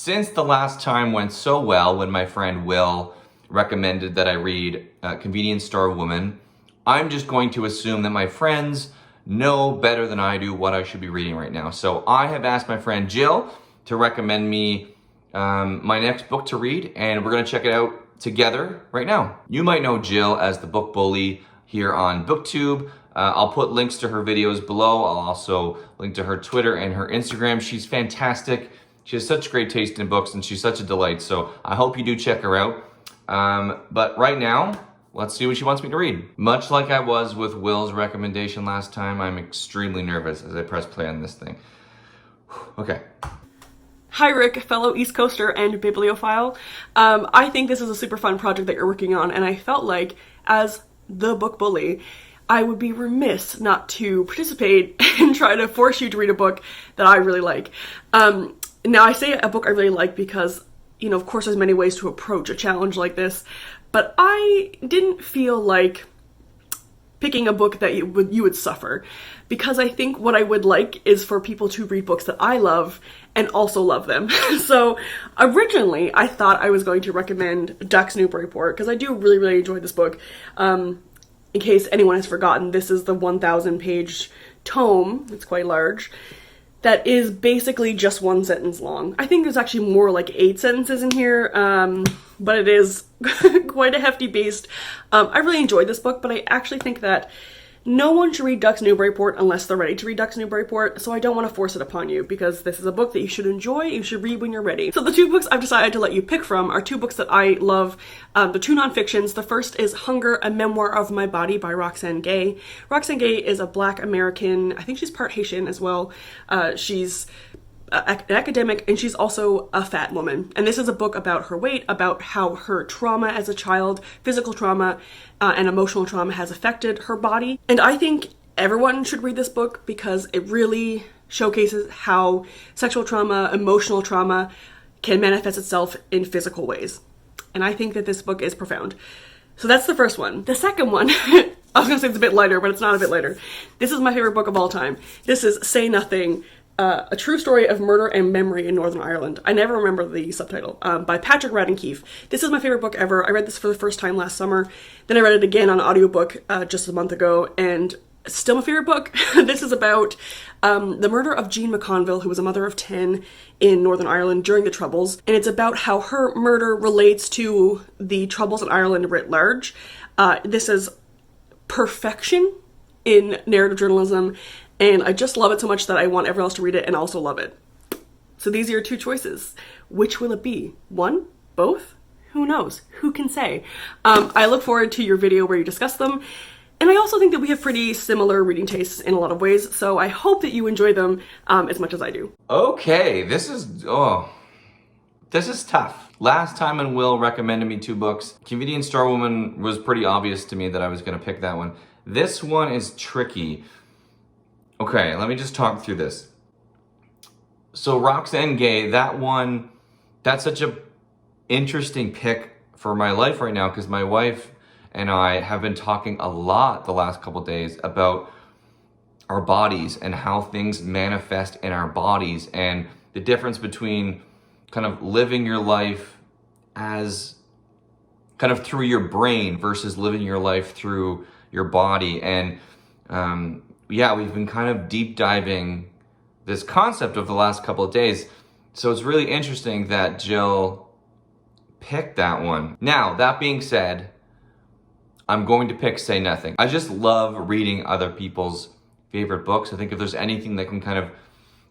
since the last time went so well when my friend Will recommended that I read Convenience Store Woman, I'm just going to assume that my friends know better than I do what I should be reading right now. So I have asked my friend Jill to recommend me my next book to read, and we're gonna check it out together right now. You might know Jill as the book bully here on BookTube. I'll put links to her videos below. I'll also link to her Twitter and her Instagram. She's fantastic. She has such great taste in books, and she's such a delight. So I hope you do check her out. But right now, let's see what she wants me to read. Much like I was with Will's recommendation last time, I'm extremely nervous as I press play on this thing. Okay. Hi Rick, fellow East Coaster and bibliophile. I think this is a super fun project that you're working on, and I felt like, as the book bully, I would be remiss not to participate and try to force you to read a book that I really like. Now I say a book I really like because, you know, of course there's many ways to approach a challenge like this, but I didn't feel like picking a book that you would suffer, because I think what I would like is for people to read books that I love and also love them. So originally I thought I was going to recommend Ducks Newburyport, because I do really enjoy this book. In case anyone has forgotten, this is the 1,000 page tome, it's quite large, that is basically just one sentence long. I think there's actually more like 8 sentences in here, but it is quite a hefty beast. I really enjoyed this book, but I actually think that no one should read Ducks Newburyport unless they're ready to read Ducks Newburyport, so I don't want to force it upon you, because this is a book that you should enjoy, you should read when you're ready. So the 2 books I've decided to let you pick from are 2 books that I love, the 2 nonfictions. The first is Hunger, A Memoir of My Body by Roxane Gay. Roxane Gay is a Black American, I think she's part Haitian as well. She's an academic, and she's also a fat woman. And this is a book about her weight, about how her trauma as a child, physical trauma and emotional trauma, has affected her body. And I think everyone should read this book because it really showcases how sexual trauma, emotional trauma can manifest itself in physical ways. And I think that this book is profound. So that's the first one. The second one, I was gonna say it's a bit lighter, but it's not a bit lighter. This is my favorite book of all time. This is Say Nothing, A True Story of Murder and Memory in Northern Ireland. I never remember the subtitle, by Patrick Radden Keefe. This is my favorite book ever. I read this for the first time last summer. Then I read it again on audiobook just a month ago, and still my favorite book. This is about the murder of Jean McConville, who was a mother of 10 in Northern Ireland during the Troubles. And it's about how her murder relates to the Troubles in Ireland writ large. This is perfection in narrative journalism, and I just love it so much that I want everyone else to read it and also love it. So these are your 2 choices. Which will it be? 1? Both? Who knows? Who can say? I look forward to your video where you discuss them. And I also think that we have pretty similar reading tastes in a lot of ways, so I hope that you enjoy them as much as I do. Okay, this is tough. Last time when Will recommended me 2 books, Convenience Store Woman was pretty obvious to me that I was gonna pick that one. This one is tricky. Okay, let me just talk through this. So Roxane Gay, that's such a interesting pick for my life right now, because my wife and I have been talking a lot the last couple days about our bodies and how things manifest in our bodies, and the difference between kind of living your life as kind of through your brain versus living your life through your body. And yeah, we've been kind of deep diving this concept of the last couple of days. So it's really interesting that Jill picked that one. Now, that being said, I'm going to pick Say Nothing. I just love reading other people's favorite books. I think if there's anything that can kind of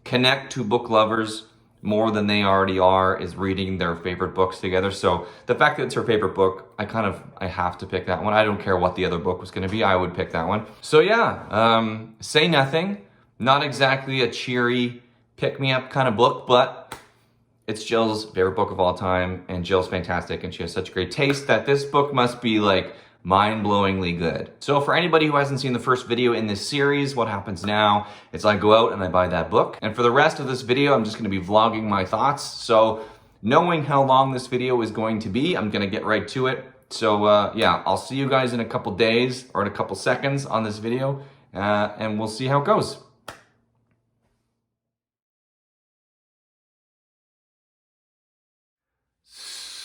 connect to book lovers more than they already are, is reading their favorite books together. So the fact that it's her favorite book, I have to pick that one. I don't care what the other book was gonna be, I would pick that one. So yeah, Say Nothing, not exactly a cheery, pick-me-up kind of book, but it's Jill's favorite book of all time, and Jill's fantastic, and she has such great taste that this book must be like mind-blowingly good. So for anybody who hasn't seen the first video in this series, what happens now is I go out and I buy that book. And for the rest of this video, I'm just gonna be vlogging my thoughts. So knowing how long this video is going to be, I'm gonna get right to it. So yeah, I'll see you guys in a couple days or in a couple seconds on this video, and we'll see how it goes.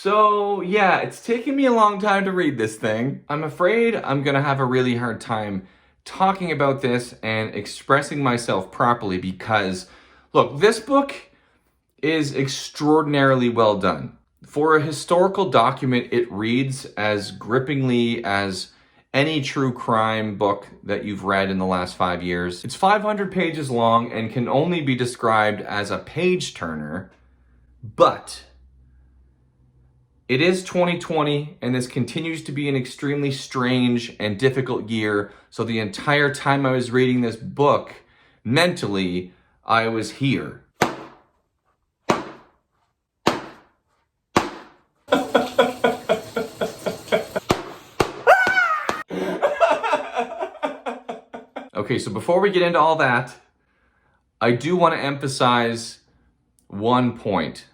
So yeah, it's taken me a long time to read this thing. I'm afraid I'm gonna have a really hard time talking about this and expressing myself properly because, look, this book is extraordinarily well done. For a historical document, it reads as grippingly as any true crime book that you've read in the last 5 years. It's 500 pages long and can only be described as a page turner, but it is 2020, and this continues to be an extremely strange and difficult year. So the entire time I was reading this book, mentally, I was here. Okay, so before we get into all that, I do want to emphasize one point.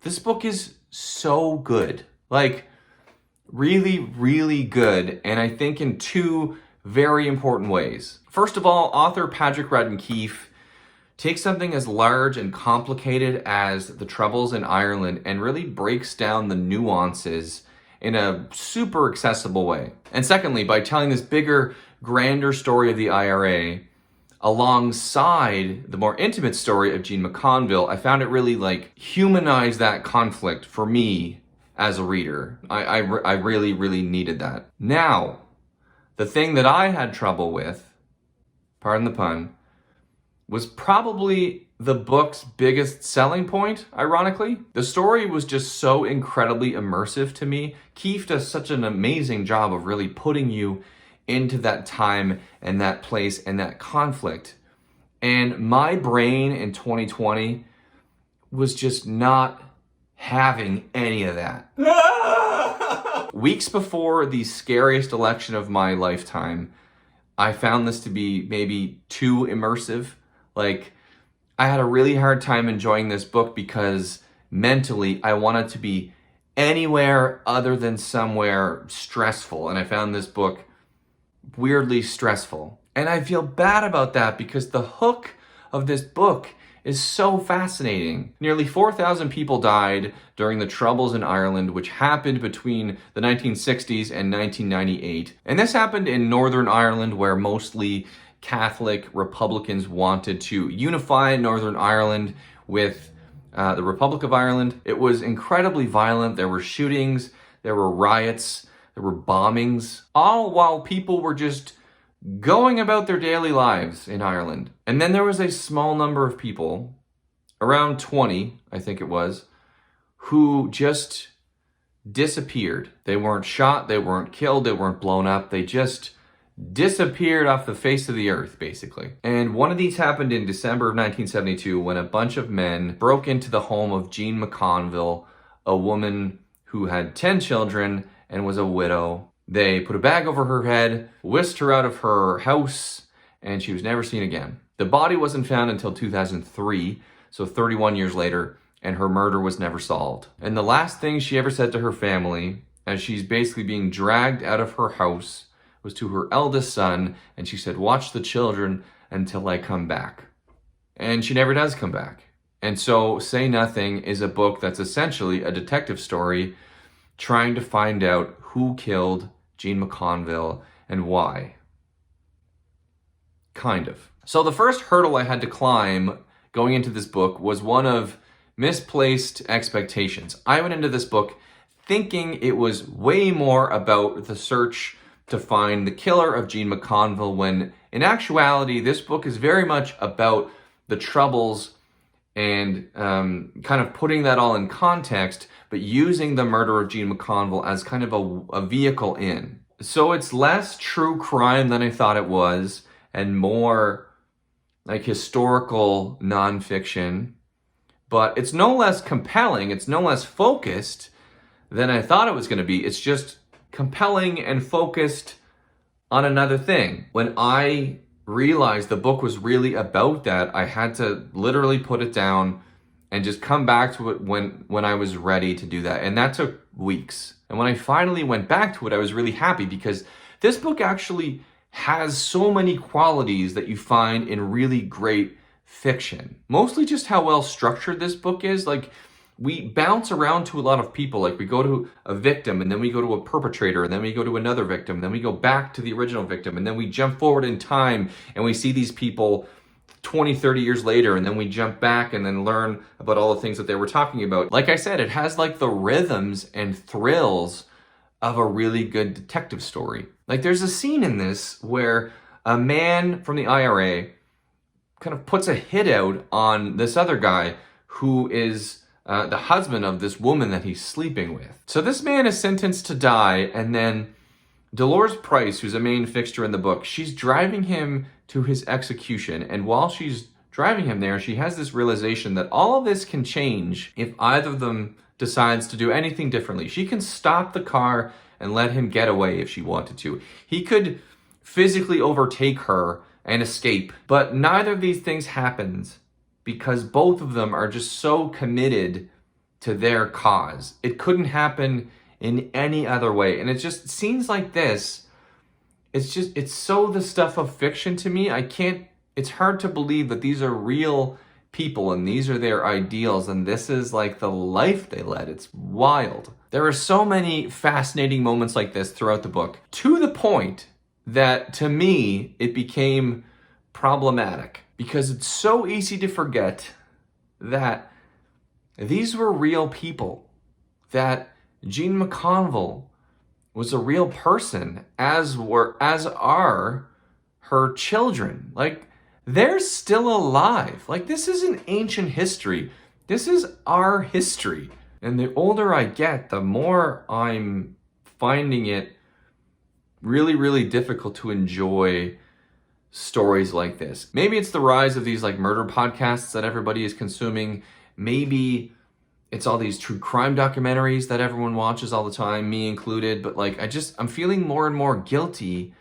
This book is so good. Like, really, really good. And I think in two very important ways. First of all, author Patrick Radden Keefe takes something as large and complicated as the Troubles in Ireland and really breaks down the nuances in a super accessible way. And secondly, by telling this bigger, grander story of the IRA alongside the more intimate story of Jean McConville, I found it really humanized that conflict for me as a reader. I really, really needed that. Now, the thing that I had trouble with, pardon the pun, was probably the book's biggest selling point, ironically. The story was just so incredibly immersive to me. Keefe does such an amazing job of really putting you into that time and that place and that conflict. And my brain in 2020 was just not having any of that. Weeks before the scariest election of my lifetime, I found this to be maybe too immersive. I had a really hard time enjoying this book because mentally I wanted to be anywhere other than somewhere stressful. And I found this book weirdly stressful. And I feel bad about that because the hook of this book is so fascinating. Nearly 4,000 people died during the Troubles in Ireland, which happened between the 1960s and 1998. And this happened in Northern Ireland, where mostly Catholic Republicans wanted to unify Northern Ireland with the Republic of Ireland. It was incredibly violent. There were shootings, there were riots, there were bombings, all while people were just going about their daily lives in Ireland. And then there was a small number of people, around 20, I think it was, who just disappeared. They weren't shot, they weren't killed, they weren't blown up, they just disappeared off the face of the earth, basically. And one of these happened in December of 1972 when a bunch of men broke into the home of Jean McConville, a woman who had 10 children and was a widow. They put a bag over her head, whisked her out of her house, and she was never seen again. The body wasn't found until 2003, so 31 years later, and her murder was never solved. And the last thing she ever said to her family, as she's basically being dragged out of her house, was to her eldest son, and she said, "Watch the children until I come back." And she never does come back. And so Say Nothing is a book that's essentially a detective story trying to find out who killed Jean McConville and why. Kind of. So the first hurdle I had to climb going into this book was one of misplaced expectations. I went into this book thinking it was way more about the search to find the killer of Jean McConville, when in actuality this book is very much about the Troubles and kind of putting that all in context, but using the murder of Jean McConville as kind of a vehicle in. So it's less true crime than I thought it was, and more like historical nonfiction, but it's no less compelling, it's no less focused than I thought it was going to be. It's just compelling and focused on another thing. When I realized the book was really about that, I had to literally put it down and just come back to it when I was ready to do that. And that took weeks. And when I finally went back to it, I was really happy because this book actually has so many qualities that you find in really great fiction. Mostly just how well structured this book is. Like, we bounce around to a lot of people. Like we go to a victim and then we go to a perpetrator and then we go to another victim, then we go back to the original victim, and then we jump forward in time and we see these people 20, 30 years later, and then we jump back and then learn about all the things that they were talking about. Like I said, it has like the rhythms and thrills of a really good detective story. Like there's a scene in this where a man from the IRA kind of puts a hit out on this other guy who is the husband of this woman that he's sleeping with. So this man is sentenced to die, and then Dolores Price, who's a main fixture in the book, she's driving him to his execution. And while she's driving him there, she has this realization that all of this can change if either of them decides to do anything differently. She can stop the car and let him get away if she wanted to. He could physically overtake her and escape, but neither of these things happens because both of them are just so committed to their cause. It couldn't happen in any other way. And it just scenes like this, it's so the stuff of fiction to me. It's hard to believe that these are real people and these are their ideals and this is like the life they led. It's wild. There are so many fascinating moments like this throughout the book, to the point that to me it became problematic because it's so easy to forget that these were real people, that Jean McConville was a real person, as are her children. Like, they're still alive. Like, this isn't ancient history. This is our history. And the older I get, the more I'm finding it really, really difficult to enjoy stories like this. Maybe it's the rise of these like murder podcasts that everybody is consuming. Maybe it's all these true crime documentaries that everyone watches all the time, me included. But like, I'm feeling more and more guilty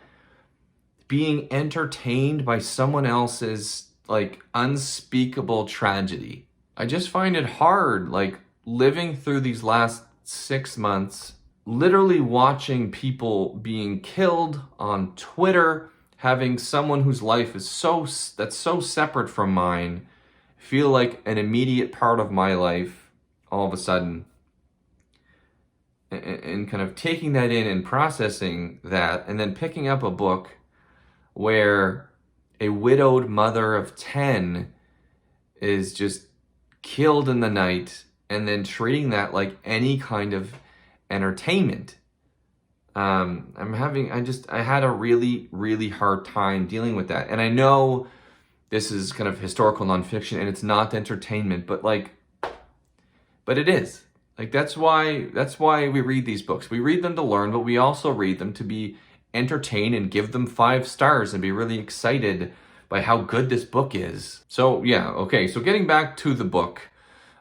being entertained by someone else's like unspeakable tragedy. I just find it hard, like living through these last 6 months, literally watching people being killed on Twitter, having someone whose life is that's so separate from mine feel like an immediate part of my life all of a sudden, and kind of taking that in and processing that, and then picking up a book where a widowed mother of 10 is just killed in the night, and then treating that like any kind of entertainment. I had a really, really hard time dealing with that. And I know this is kind of historical nonfiction and it's not entertainment, but it is. Like, that's why we read these books. We read them to learn, but we also read them to be entertained and give them 5 stars and be really excited by how good this book is. So yeah, okay, so getting back to the book.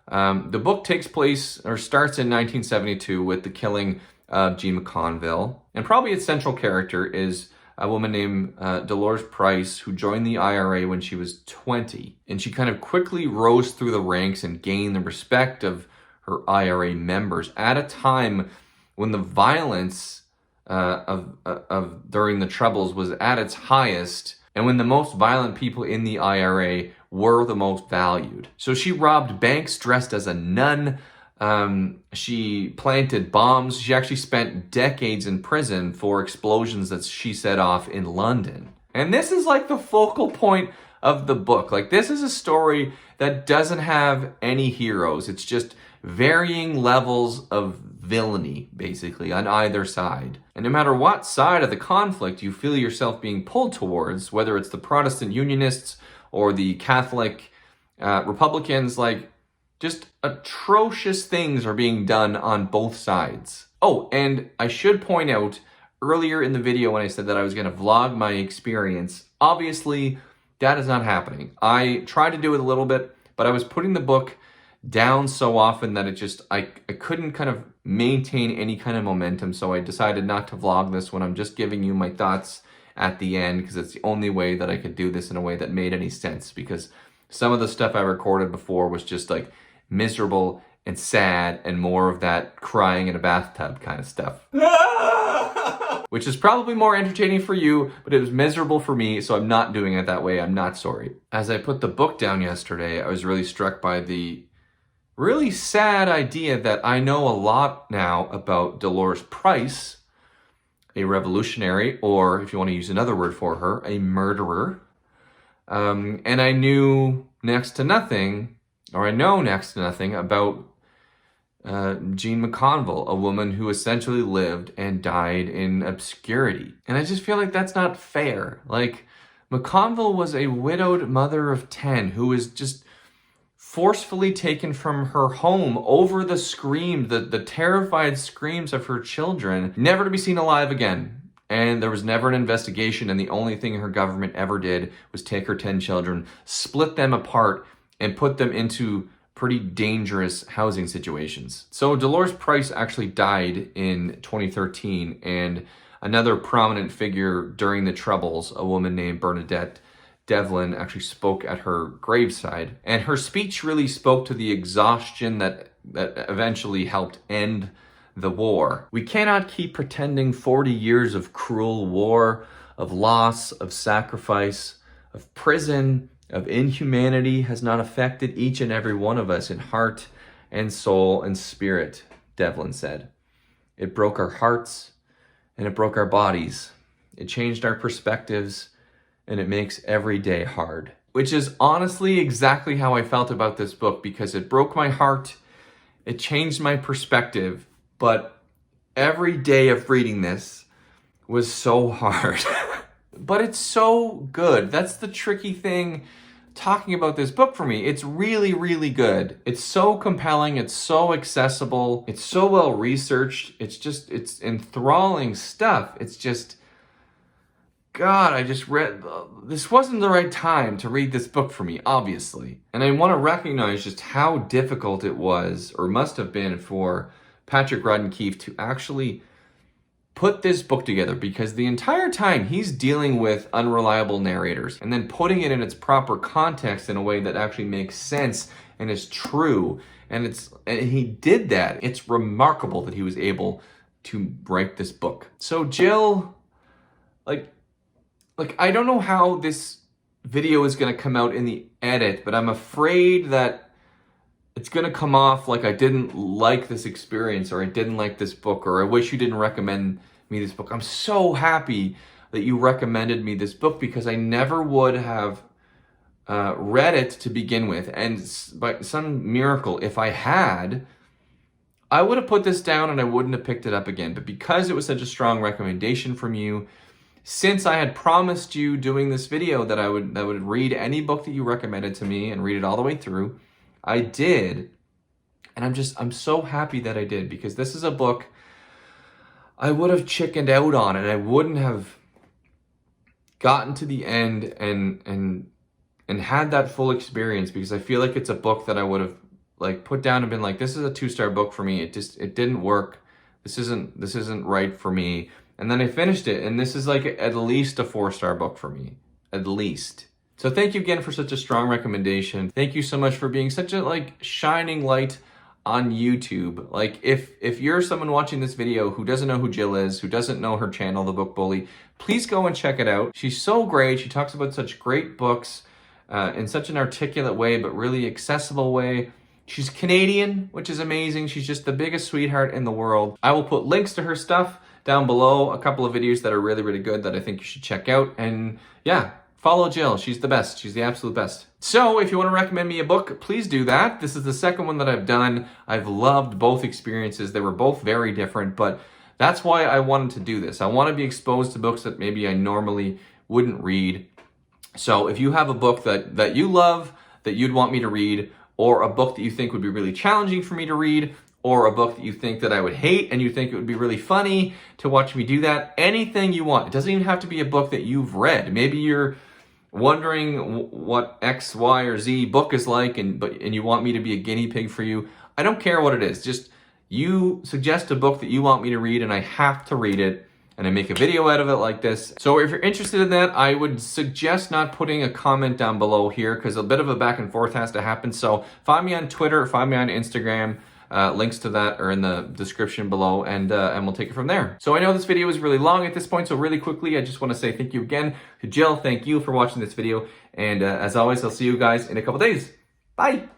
The book takes place, or starts in 1972 with the killing of Jean McConville. And probably its central character is a woman named Dolores Price, who joined the IRA when she was 20. And she kind of quickly rose through the ranks and gained the respect of her IRA members at a time when the violence of during the Troubles was at its highest, and when the most violent people in the IRA were the most valued. So she robbed banks dressed as a nun. She planted bombs. She actually spent decades in prison for explosions that she set off in London. And this is like the focal point of the book. Like, this is a story that doesn't have any heroes. It's just varying levels of villainy, basically, on either side. And no matter what side of the conflict you feel yourself being pulled towards, whether it's the Protestant Unionists or the Catholic Republicans, like, just atrocious things are being done on both sides. Oh, and I should point out, earlier in the video when I said that I was going to vlog my experience, obviously that is not happening. I tried to do it a little bit, but I was putting the book down so often that I couldn't kind of maintain any kind of momentum, so I decided not to vlog this one. I'm just giving you my thoughts at the end because it's the only way that I could do this in a way that made any sense, because some of the stuff I recorded before was just like miserable and sad and more of that crying in a bathtub kind of stuff. Which is probably more entertaining for you, but it was miserable for me, so I'm not doing it that way. I'm not sorry. As I put the book down yesterday, I was really struck by the really sad idea that I know a lot now about Dolores Price, a revolutionary, or if you want to use another word for her, a murderer. And I knew next to nothing, or I know next to nothing about Jean McConville, a woman who essentially lived and died in obscurity. And I just feel like that's not fair. Like, McConville was a widowed mother of 10 who was just forcefully taken from her home over the the terrified screams of her children, never to be seen alive again. And there was never an investigation, and the only thing her government ever did was take her 10 children, split them apart, and put them into pretty dangerous housing situations. So Dolores Price actually died in 2013, and another prominent figure during the Troubles, a woman named Bernadette Devlin, actually spoke at her graveside. And her speech really spoke to the exhaustion that eventually helped end the war. We cannot keep pretending 40 years of cruel war, of loss, of sacrifice, of prison, of inhumanity has not affected each and every one of us in heart and soul and spirit, Devlin said. It broke our hearts and it broke our bodies. It changed our perspectives and it makes every day hard. Which is honestly exactly how I felt about this book, because it broke my heart, it changed my perspective, but every day of reading this was so hard. But it's so good. That's the tricky thing talking about this book for me. It's really, really good. It's so compelling. It's so accessible. It's so well researched. It's enthralling stuff. It's just, God, I just read, this wasn't the right time to read this book for me, obviously. And I want to recognize just how difficult it was, or must have been, for Patrick Radden Keefe to actually put this book together, because the entire time he's dealing with unreliable narrators and then putting it in its proper context in a way that actually makes sense and is true. And he did that. It's remarkable that he was able to write this book. So Jill, like I don't know how this video is going to come out in the edit, but I'm afraid that it's going to come off like I didn't like this experience, or I didn't like this book, or I wish you didn't recommend me this book. I'm so happy that you recommended me this book, because I never would have read it to begin with. And by some miracle, if I had, I would have put this down and I wouldn't have picked it up again. But because it was such a strong recommendation from you, since I had promised you doing this video that I would read any book that you recommended to me and read it all the way through, I did. And I'm so happy that I did, because this is a book I would have chickened out on, and I wouldn't have gotten to the end and had that full experience, because I feel like it's a book that I would have like put down and been like, this is a 2-star book for me. It didn't work. This isn't right for me. And then I finished it, and this is like at least a 4-star book for me, at least. So thank you again for such a strong recommendation. Thank you so much for being such a shining light on YouTube. Like, if you're someone watching this video who doesn't know who Jill is, who doesn't know her channel, The Book Bully, please go and check it out. She's so great. She talks about such great books in such an articulate way, but really accessible way. She's Canadian, which is amazing. She's just the biggest sweetheart in the world. I will put links to her stuff down below, a couple of videos that are really, really good that I think you should check out. And yeah, follow Jill. She's the best. She's the absolute best. So if you want to recommend me a book, please do that. This is the second one that I've done. I've loved both experiences. They were both very different, but that's why I wanted to do this. I want to be exposed to books that maybe I normally wouldn't read. So if you have a book that you love, that you'd want me to read, or a book that you think would be really challenging for me to read, or a book that you think that I would hate and you think it would be really funny to watch me do that, anything you want. It doesn't even have to be a book that you've read. Maybe you're wondering what X, Y, or Z book is like, and you want me to be a guinea pig for you. I don't care what it is. Just you suggest a book that you want me to read, and I have to read it, and I make a video out of it like this. So if you're interested in that, I would suggest not putting a comment down below here, because a bit of a back and forth has to happen. So find me on Twitter, find me on Instagram. Links to that are in the description below, and we'll take it from there. So I know this video is really long at this point, so really quickly, I just want to say thank you again to Jill. Thank you for watching this video, and as always, I'll see you guys in a couple days. Bye!